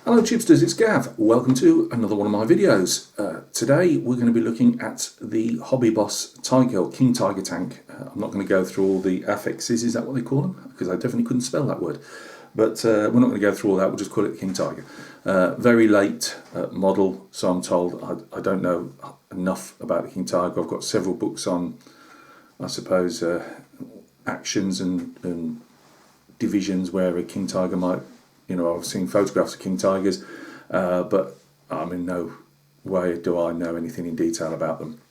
Hello chipsters, it's Gav. Welcome to another one of my videos. Today we're going to be looking at the Hobby Boss Tiger, King Tiger tank. I'm not going to go through all the affixes, is that what they call them? Because I definitely couldn't spell that word. But we're not going to go through all that, we'll just call it the King Tiger. Very late model, so I'm told. I don't know enough about the King Tiger. I've got several books on, I suppose, actions and divisions where a King Tiger might, I've seen photographs of King Tigers, but I'm in no way do I know anything in detail about them.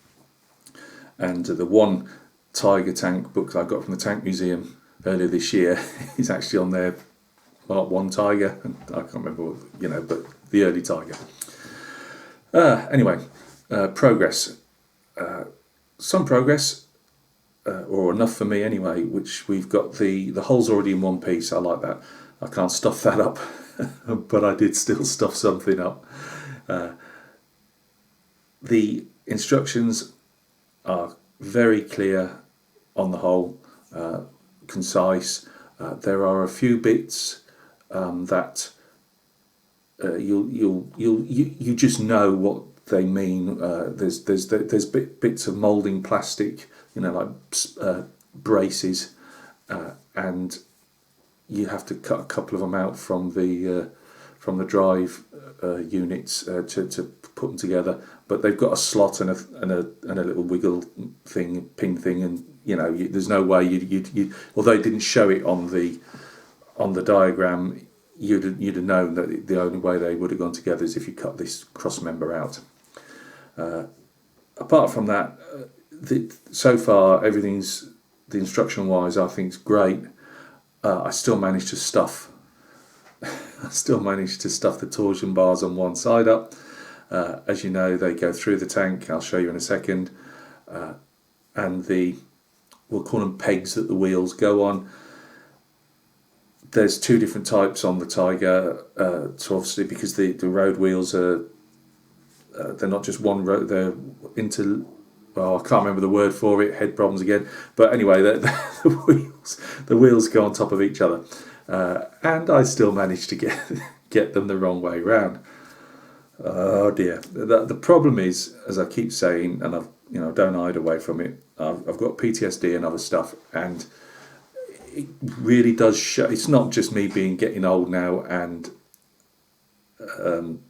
And the one Tiger tank book that I got from the Tank Museum earlier this year is actually on their Mark 1 Tiger, and I can't remember, but the early Tiger. Anyway, progress. Some progress, or enough for me anyway, which we've got the holes already in one piece. I like that. I can't stuff that up, but I did still stuff something up. The instructions are very clear on the whole, concise. There are a few bits that you just know what they mean. There's bits of moulding plastic, like braces, and you have to cut a couple of them out from the drive units to put them together. But they've got a slot and a little wiggle thing, pin thing, and there's no way you although it didn't show it on the diagram, you'd have known that the only way they would have gone together is if you cut this cross member out. Apart from that, so far everything's, the instruction wise, I think is great. I still managed to stuff the torsion bars on one side up. As you know, they go through the tank. I'll show you in a second. And we'll call them pegs that the wheels go on. There's two different types on the Tiger. So obviously, because the road wheels are, they're not just one road. They're well, I can't remember the word for it. Head problems again. But anyway, the wheels go on top of each other, and I still managed to get them the wrong way round. Oh dear. The problem is, as I keep saying, and I've don't hide away from it. I've got PTSD and other stuff, and it really does show. It's not just me getting old now and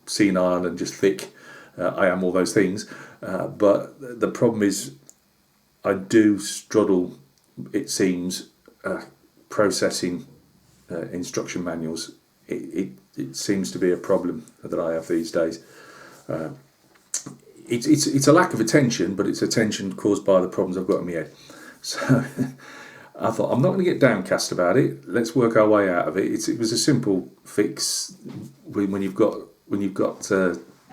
senile and just thick. I am all those things, but the problem is I do struggle, it seems, processing instruction manuals. It seems to be a problem that I have these days. It's a lack of attention, but it's attention caused by the problems I've got in my head. So I thought, I'm not going to get downcast about it. Let's work our way out of it. It was a simple fix when you've got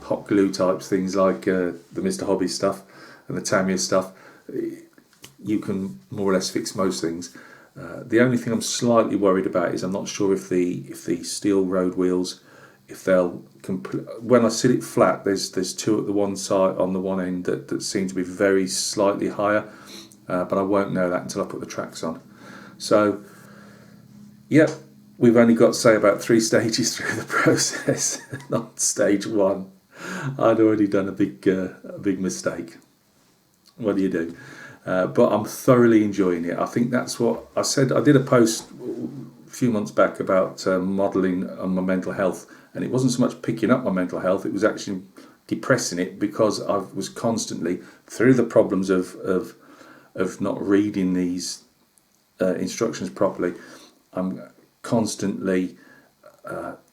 hot glue types, things like the Mr. Hobby stuff and the Tamiya stuff. You can more or less fix most things. The only thing I'm slightly worried about is I'm not sure if the steel road wheels, if they'll when I sit it flat, there's two at the one side on the one end that seem to be very slightly higher, but I won't know that until I put the tracks on. So, yep, we've only got, say, about 3 stages through the process. Not stage 1. I'd already done a big mistake. What do you do? But I'm thoroughly enjoying it. I think that's what I said. I did a post a few months back about modelling on my mental health, and it wasn't so much picking up my mental health, it was actually depressing it, because I was constantly, through the problems of not reading these instructions properly, I'm constantly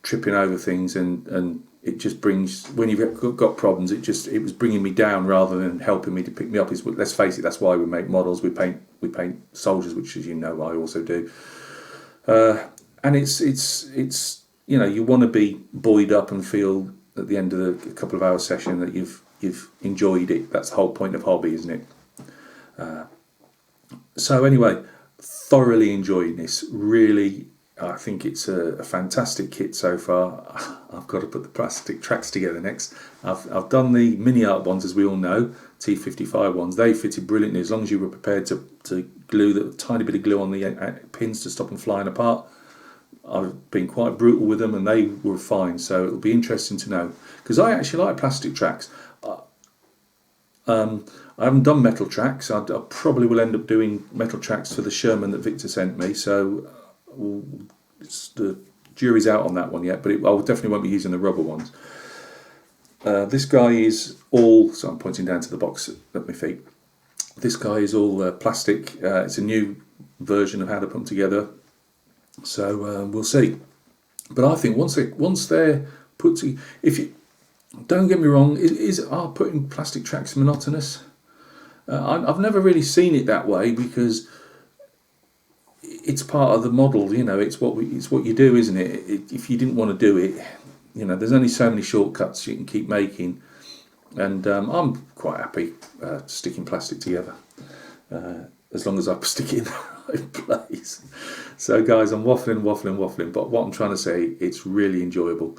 tripping over things, and it just brings, when you've got problems, it was bringing me down rather than helping me to pick me up. Let's face it, that's why we make models. We paint soldiers, which, as you know, I also do. And it's you want to be buoyed up and feel at the end of a couple of hour session that you've enjoyed it. That's the whole point of hobby, isn't it? So anyway, thoroughly enjoying this. Really, I think it's a fantastic kit so far. I've got to put the plastic tracks together next. I've done the mini art ones, as we all know, T55 ones. They fitted brilliantly, as long as you were prepared to glue the tiny bit of glue on the pins to stop them flying apart. I've been quite brutal with them and they were fine, so it'll be interesting to know, because I actually like plastic tracks. I haven't done metal tracks. I probably will end up doing metal tracks for the Sherman that Victor sent me, so the jury's out on that one yet, but I definitely won't be using the rubber ones. This guy is all, so I'm pointing down to the box at my feet. This guy is all plastic. It's a new version of how to put them together, so we'll see. But I think once they're put together, if you don't get me wrong, are putting plastic tracks monotonous? I've never really seen it that way, because it's part of the model. It's what you do, isn't it? If you didn't want to do it, there's only so many shortcuts you can keep making, and I'm quite happy sticking plastic together, as long as I stick it in the right place. So guys, I'm waffling, but what I'm trying to say, it's really enjoyable.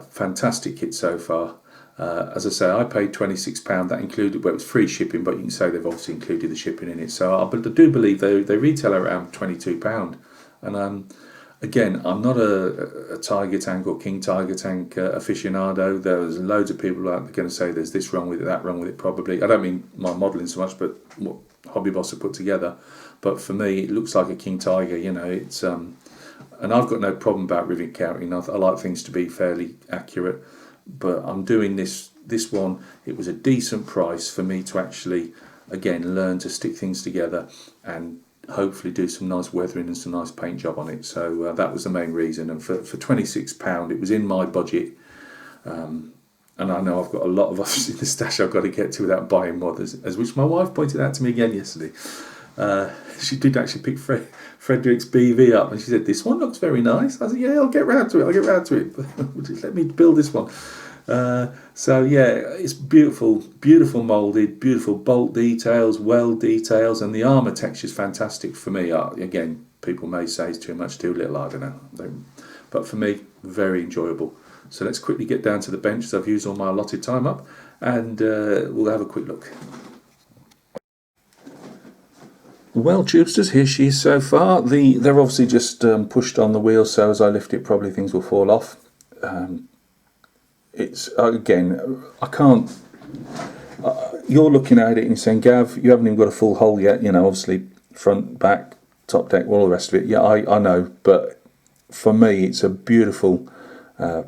Fantastic kit so far. As I say, I paid £26. That included, well, it was free shipping, but you can say they've obviously included the shipping in it. So I do believe they retail around £22. And again, I'm not a Tiger Tank or King Tiger Tank aficionado. There's loads of people out there going to say there's this wrong with it, that wrong with it. Probably, I don't mean my modelling so much, but what Hobby Boss have put together. But for me, it looks like a King Tiger. It's and I've got no problem about rivet counting. I like things to be fairly accurate. But I'm doing this one. It was a decent price for me to actually, again, learn to stick things together and hopefully do some nice weathering and some nice paint job on it. So that was the main reason. And for £26, it was in my budget. And I know I've got a lot of offers in the stash I've got to get to without buying more, as which my wife pointed out to me again yesterday. She did actually pick Frederick's BV up, and she said, "This one looks very nice." I said, "Yeah, I'll get round to it. Just let me build this one." So yeah, it's beautiful moulded, beautiful bolt details, weld details, and the armour texture is fantastic for me. Again, people may say it's too much, too little, I don't know. But for me, very enjoyable. So let's quickly get down to the bench, as I've used all my allotted time up, and we'll have a quick look. Well, tubesters, here she is so far. They're obviously just pushed on the wheel, so as I lift it, probably things will fall off. It's again, I can't. You're looking at it and you're saying, "Gav, you haven't even got a full hull yet." Obviously front, back, top deck, all the rest of it. Yeah, I know, but for me, it's a beautiful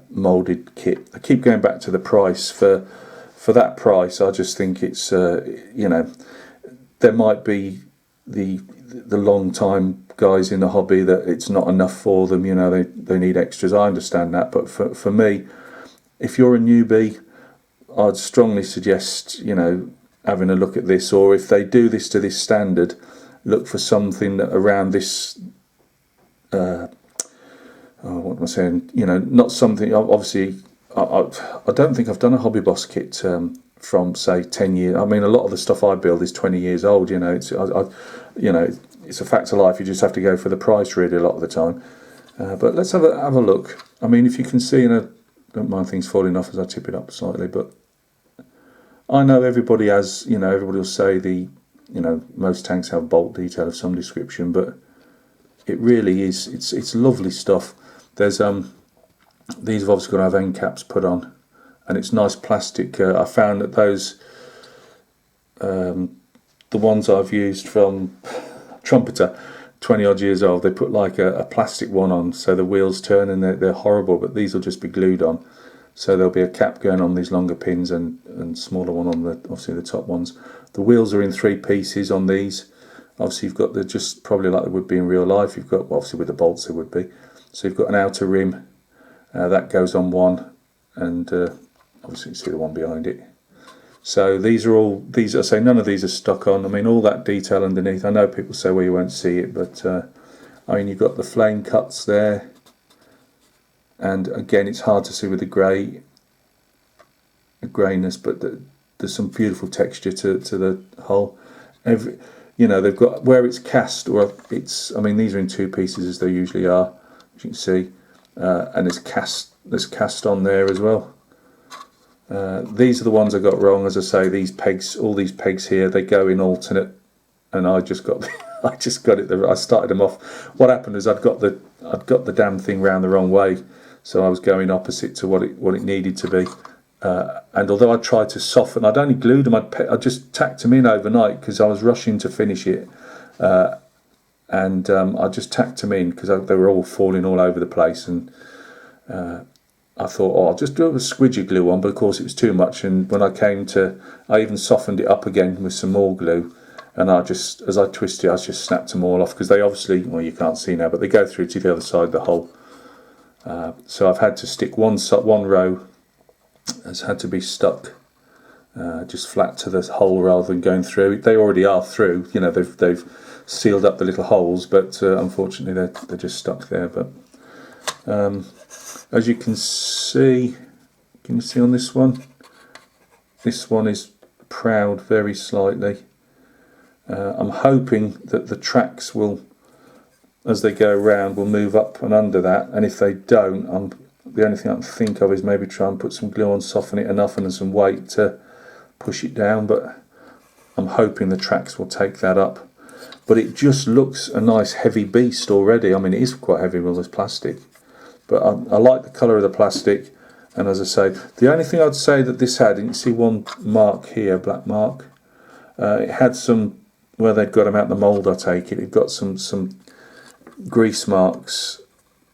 moulded kit. I keep going back to the price. For that price, I just think it's there might be the long time guys in the hobby that it's not enough for them. They need extras. I understand that, but for me, if you're a newbie, I'd strongly suggest having a look at this, or if they do this to this standard, look for something around this. What am I saying? Not something. Obviously, I don't think I've done a Hobby Boss kit from say 10 years. I mean, a lot of the stuff I build is 20 years old. It's a fact of life. You just have to go for the price really a lot of the time. But let's have a look. I mean, if you can see, I don't mind things falling off as I tip it up slightly, but I know everybody has. Everybody will say most tanks have bolt detail of some description, but it really is. It's lovely stuff. There's these have obviously got to have end caps put on, and it's nice plastic. I found that those the ones I've used from Trumpeter, 20 odd years old, they put like a plastic one on so the wheels turn, and they're horrible, but these will just be glued on. So there'll be a cap going on these longer pins and smaller one on obviously the top ones. The wheels are in 3 pieces on these. Obviously you've got just probably like they would be in real life. You've got, obviously with the bolts there would be. So you've got an outer rim that goes on one, and obviously you see the one behind it. So I say none of these are stuck on. I mean, all that detail underneath. I know people say, well, you won't see it, but I mean, you've got the flame cuts there, and again, it's hard to see with the greyness, but there's some beautiful texture to the hull. They've got where it's cast, or it's. I mean, these are in 2 pieces as they usually are, as you can see, and there's cast on there as well. These are the ones I got wrong. As I say, these pegs, all these pegs here, they go in alternate and I just got I just got it. I started them off. What happened is I'd got the damn thing round the wrong way, so I was going opposite to what it needed to be. And although I tried to soften, I'd only glued them. I just tacked them in overnight because I was rushing to finish it, and I just tacked them in because they were all falling all over the place. And I thought, oh, I'll just do a squidgy glue on, but of course it was too much. And when I even softened it up again with some more glue. And as I twisted, I just snapped them all off because they obviously, well, you can't see now, but they go through to the other side of the hole. So I've had to stick one row has had to be stuck just flat to the hole rather than going through. They already are through, you know, they've sealed up the little holes, but unfortunately they're just stuck there. But as you can see on this one? This one is proud very slightly. I'm hoping that the tracks will, as they go around, will move up and under that, and if they don't, the only thing I can think of is maybe try and put some glue on, soften it enough and some weight to push it down, but I'm hoping the tracks will take that up. But it just looks a nice heavy beast already. I mean, it is quite heavy with this plastic, but I like the colour of the plastic. And as I say, the only thing I'd say that this had, and you see one mark here, black mark, it had some, where they'd got them out the mould, I take it got some grease marks.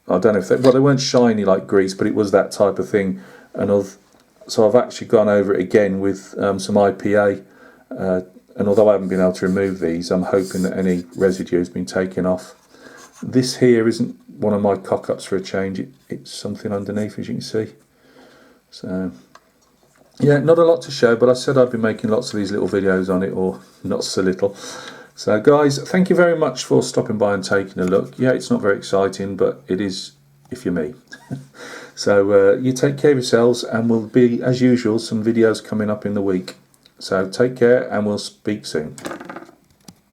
I don't know if they weren't shiny like grease, but it was that type of thing. And so I've actually gone over it again with some IPA, and although I haven't been able to remove these, I'm hoping that any residue has been taken off. This here isn't one of my cock-ups for a change. It's something underneath, as you can see. So yeah, not a lot to show, but I said I'd be making lots of these little videos on it, or not so little. So guys, thank you very much for stopping by and taking a look. Yeah, it's not very exciting, but it is if you're me. So you take care of yourselves, and will be, as usual, some videos coming up in the week. So take care, and we'll speak soon.